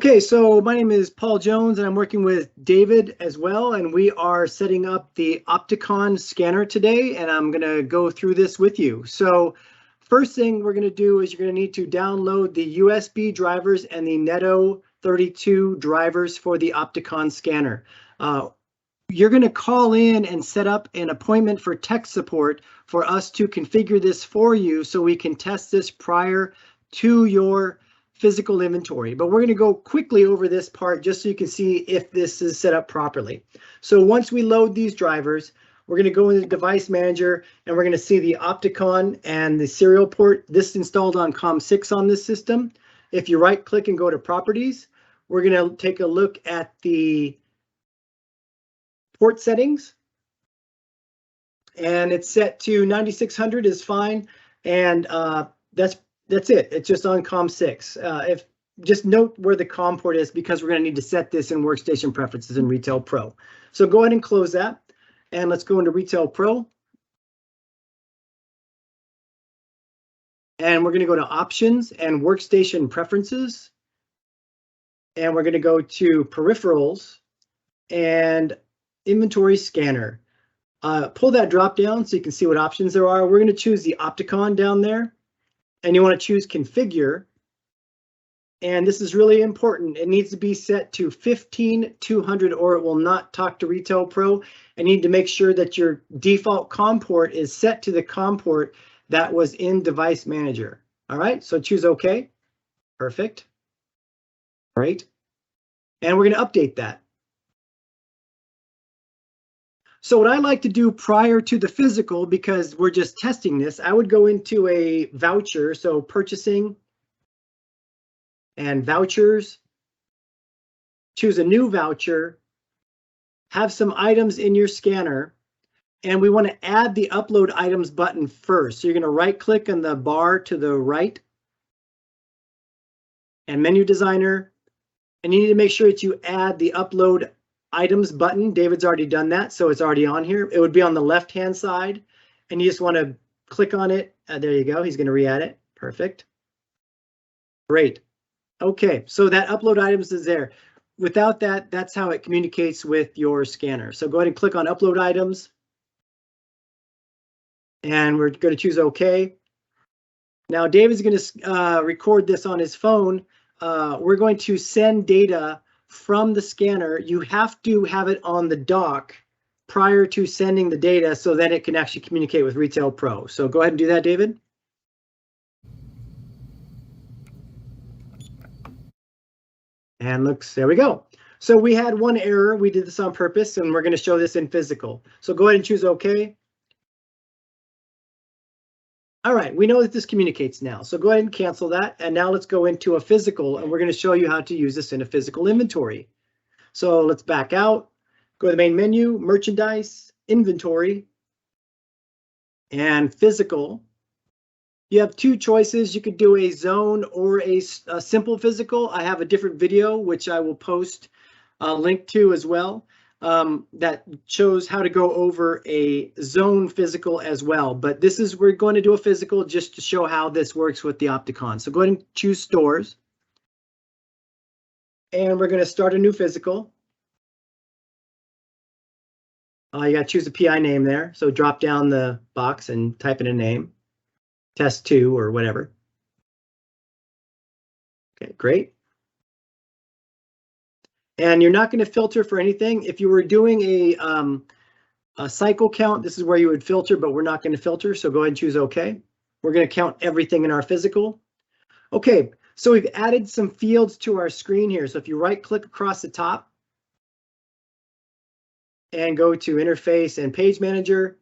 Okay, so my name is Paul Jones and I'm working with David as well, and we are setting up the Opticon scanner today, and I'm going to go through this with you. So first thing we're going to do is you're going to need to download the USB drivers and the Netto 32 drivers for the Opticon scanner. You're going to call in and set up an appointment for tech support for us to configure this for you so we can test this prior to your physical inventory. But we're going to go quickly over this part just so you can see if this is set up properly. So once we load these drivers, we're going to go into Device Manager and we're going to see the Opticon and the serial port. This is installed on COM6 on this system. If you right click and go to Properties, we're going to take a look at the port settings, and it's set to 9600 is fine, and that's it. It's just on COM6. If just note where the COM port is because we're going to need to set this in Workstation Preferences in Retail Pro. So go ahead and close that, and let's go into Retail Pro, and we're going to go to Options and Workstation Preferences, and we're going to go to Peripherals and Inventory Scanner. Pull that drop down so you can see what options there are. We're going to choose the Opticon down there, and you want to choose Configure. And this is really important. It needs to be set to 15200 or it will not talk to Retail Pro. And you need to make sure that your default COM port is set to the COM port that was in Device Manager. All right, so choose OK. Perfect. Great. And we're going to update that. So what I like to do prior to the physical, because we're just testing this, I would go into a voucher, so purchasing and vouchers, choose a new voucher, have some items in your scanner, and we want to add the upload items button first. So you're going to right click on the bar to the right and menu designer, and you need to make sure that you add the upload items button. David's already done that, so it's already on here. It would be on the left hand side, and you just want to click on it. There you go. He's going to re-add it. Perfect. Great. Okay, so that upload items is there. Without that, that's how it communicates with your scanner. So go ahead and click on upload items, and we're going to choose OK. Now David's going to record this on his phone. We're going to send data from the scanner. You have to have it on the dock prior to sending the data so that it can actually communicate with Retail Pro. So go ahead and do that, David. And looks, there we go. So we had one error. We did this on purpose, and we're going to show this in physical. So go ahead and choose OK. All right, we know that this communicates now, so go ahead and cancel that. And now let's go into a physical, and we're going to show you how to use this in a physical inventory. So let's back out, go to the main menu, merchandise, inventory, and physical. You have two choices. You could do a zone or a simple physical. I have a different video, which I will post a link to as well. That shows how to go over a zone physical as well. But this is, we're going to do a physical just to show how this works with the Opticon. So go ahead and choose stores. And we're going to start a new physical. You got to choose a PI name there. So drop down the box and type in a name, test 2 or whatever. Okay, great. And you're not going to filter for anything. If you were doing a cycle count, this is where you would filter, but we're not going to filter. So go ahead and choose OK. We're going to count everything in our physical. OK, so we've added some fields to our screen here. So if you right click across the top and go to Interface and Page Manager,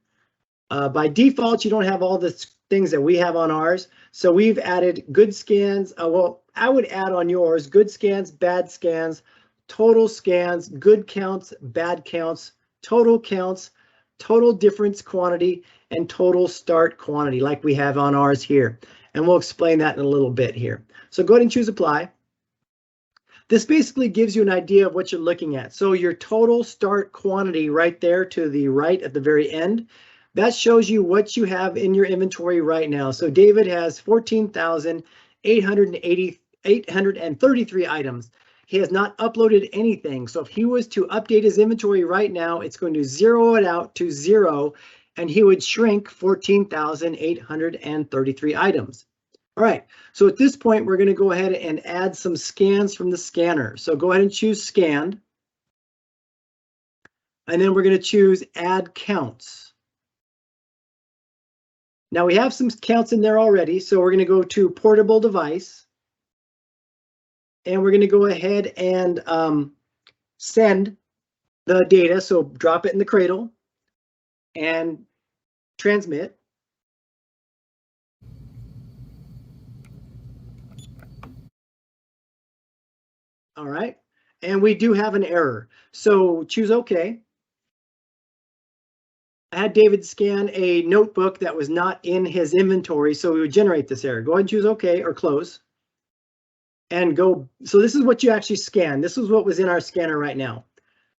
by default, you don't have all the things that we have on ours. So we've added good scans. Well, I would add on yours good scans, bad scans, total scans, good counts, bad counts, total counts, total difference quantity, and total start quantity like we have on ours here. And we'll explain that in a little bit here. So go ahead and choose apply. This basically gives you an idea of what you're looking at. So your total start quantity right there to the right at the very end, that shows you what you have in your inventory right now. So David has 14,833 items. he has not uploaded anything. So if he was to update his inventory right now, it's going to zero it out to 0, and he would shrink 14,833 items. All right, so at this point, we're going to go ahead and add some scans from the scanner. So go ahead and choose scanned. And then we're going to choose add counts. Now we have some counts in there already, so we're going to go to portable device. And we're going to go ahead and send the data. So drop it in the cradle and transmit. All right, and we do have an error. So choose OK. I had David scan a notebook that was not in his inventory, so we would generate this error. Go ahead and choose OK or close. And go. So this is what you actually scan. This is what was in our scanner right now.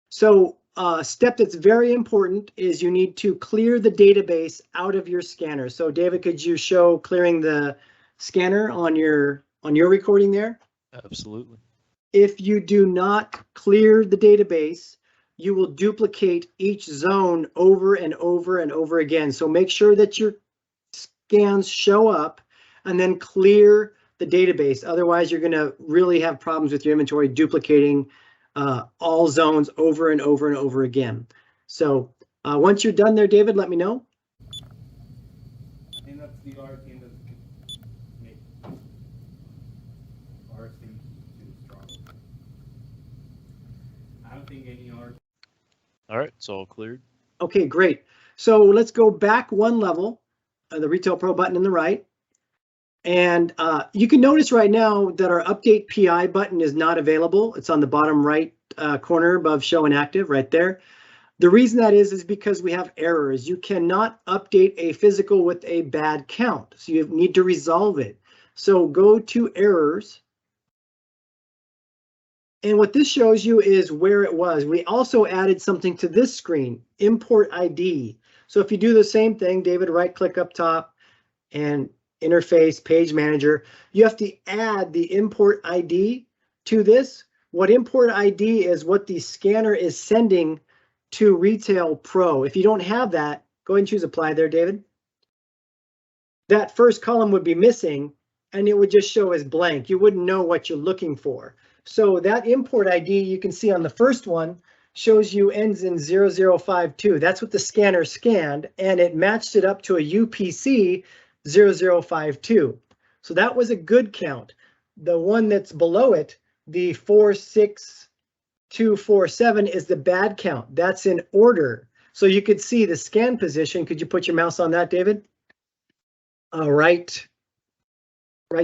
So a step that's very important is you need to clear the database out of your scanner. So David, could you show clearing the scanner on your recording there? Absolutely. If you do not clear the database, you will duplicate each zone over and over and over again. So make sure that your scans show up and then clear the database. Otherwise, you're going to really have problems with your inventory duplicating all zones over and over and over again. So once you're done there, David, let me know. I think that's the R team that's make R seems too strong. I don't think any R. All right, it's all cleared. Okay, great. So let's go back one level, the Retail Pro button in the right. And you can notice right now that our Update PI button is not available. It's on the bottom right corner above Show and Active right there. The reason that is because we have errors. You cannot update a physical with a bad count, so you need to resolve it. So go to Errors. And what this shows you is where it was. We also added something to this screen, Import ID. So if you do the same thing, David, right-click up top and Interface, Page Manager, you have to add the Import ID to this. What Import ID is what the scanner is sending to Retail Pro. If you don't have that, go ahead and choose Apply there, David. That first column would be missing and it would just show as blank. You wouldn't know what you're looking for. So that import ID you can see on the first one shows you ends in 0052. That's what the scanner scanned, and it matched it up to a UPC 0052. So that was a good count. The one that's below it, the 46247, is the bad count. That's in order. So you could see the scan position. Could you put your mouse on that, David? Right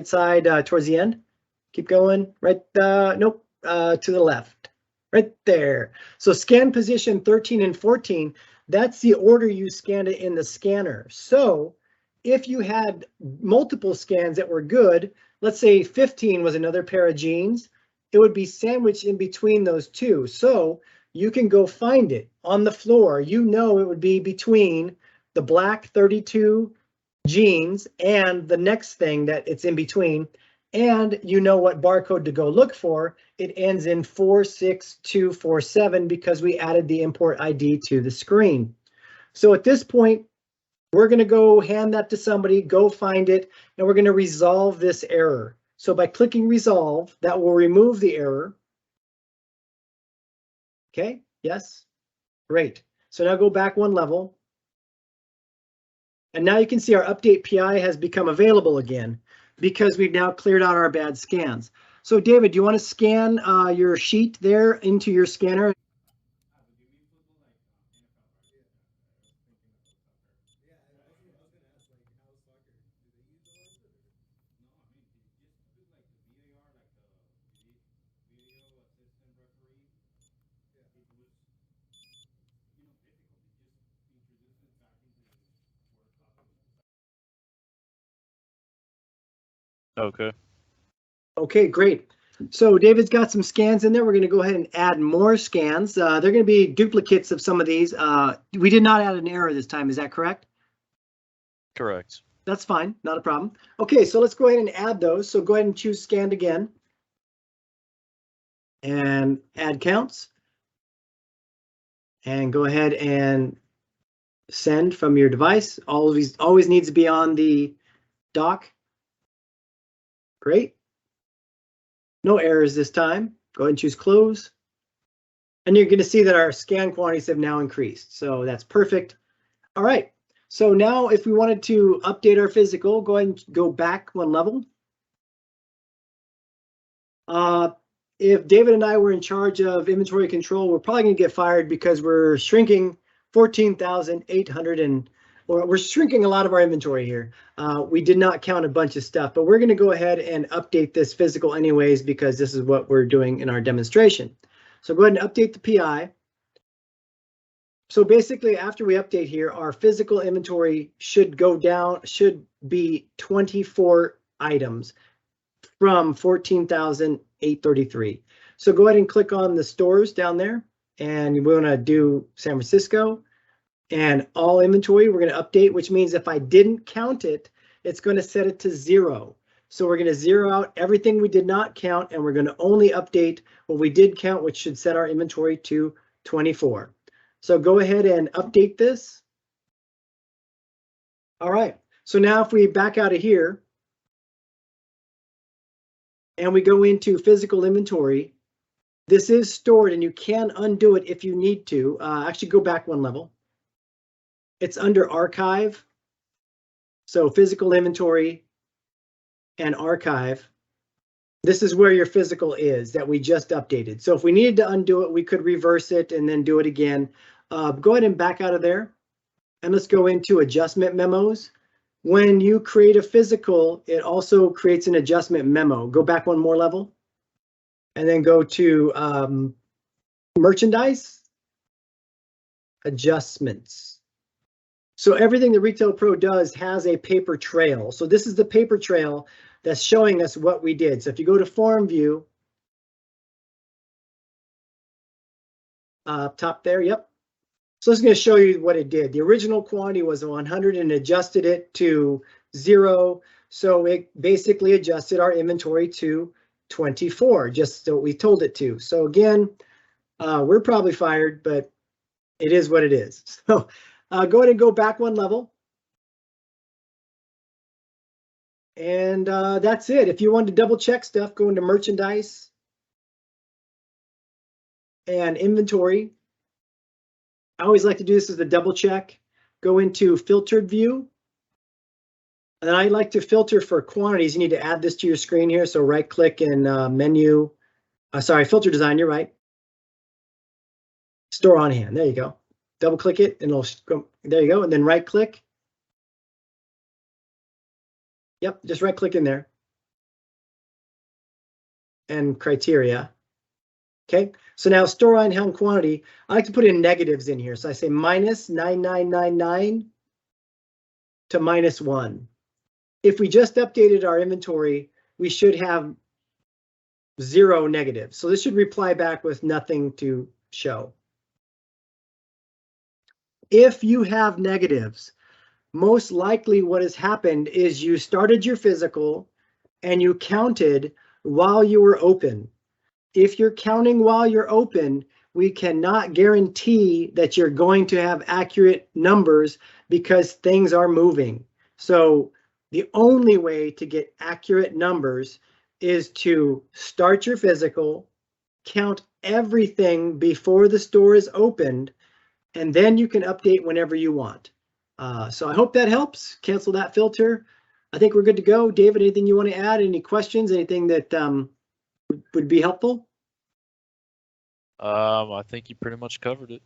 side towards the end. Keep going, right, nope, to the left, right there. So scan position 13 and 14, that's the order you scanned it in the scanner. So if you had multiple scans that were good, let's say 15 was another pair of jeans, it would be sandwiched in between those two. So you can go find it on the floor. You know it would be between the black 32 jeans and the next thing that it's in between. And you know what barcode to go look for. It ends in 46247 because we added the import ID to the screen. So at this point, we're going to go hand that to somebody, go find it, and we're going to resolve this error. So by clicking resolve, that will remove the error. Okay, yes, great. So now go back one level. And now you can see our Update PI has become available again, because we've now cleared out our bad scans. So David, do you want to scan your sheet there into your scanner? Okay. Okay, great. So David's got some scans in there. We're going to go ahead and add more scans. They're going to be duplicates of some of these. We did not add an error this time. Is that correct? Correct. That's fine. Not a problem. Okay, so let's go ahead and add those. So go ahead and choose scanned again. and add counts. And go ahead and send from your device. Always needs to be on the dock. Great. No errors this time. Go ahead and choose close. And you're going to see that our scan quantities have now increased. So that's perfect. All right. So now if we wanted to update our physical, go ahead and go back one level. If David and I were in charge of inventory control, we're probably going to get fired because we're shrinking 14,800 or we're shrinking a lot of our inventory here. We did not count a bunch of stuff, but we're going to go ahead and update this physical anyways because this is what we're doing in our demonstration. So go ahead and update the PI. So basically, after we update here, our physical inventory should go down, should be 24 items from 14,833. So go ahead and click on the stores down there, and we want to do San Francisco and all inventory. We're going to update, which means if I didn't count it, it's going to set it to 0. So we're going to zero out everything we did not count, and we're going to only update what we did count, which should set our inventory to 24. So go ahead and update this. All right, so now if we back out of here and we go into physical inventory, this is stored and you can undo it if you need to. Actually go back one level. It's under archive. So physical inventory and archive. This is where your physical is that we just updated. So if we needed to undo it, we could reverse it and then do it again. Go ahead and back out of there. And let's go into adjustment memos. When you create a physical, it also creates an adjustment memo. Go back one more level. And then go to merchandise, adjustments. So everything the Retail Pro does has a paper trail. So this is the paper trail that's showing us what we did. So if you go to form view, top there, yep. So it's going to show you what it did. The original quantity was 100 and adjusted it to 0. So it basically adjusted our inventory to 24, just so we told it to. So again, we're probably fired, but it is what it is. So go ahead and go back one level. And that's it. If you want to double check stuff, go into merchandise and inventory. I always like to do this as a double check. Go into filtered view. And I like to filter for quantities. You need to add this to your screen here. So right click in menu. Sorry, filter design, you're right. Store on hand, there you go. Double click it and it'll go, there you go. And then right click. Yep, just right click in there. And criteria. Okay, so now store on hand quantity. I like to put in negatives in here. So I say minus 9999 to -1. If we just updated our inventory, we should have 0 negatives. So this should reply back with nothing to show. If you have negatives, most likely what has happened is you started your physical and you counted while you were open. If you're counting while you're open, we cannot guarantee that you're going to have accurate numbers because things are moving. So the only way to get accurate numbers is to start your physical, count everything before the store is opened, and then you can update whenever you want. So I hope that helps. Cancel that filter. I think we're good to go. David, anything you want to add? Any questions? Anything that would be helpful? I think you pretty much covered it.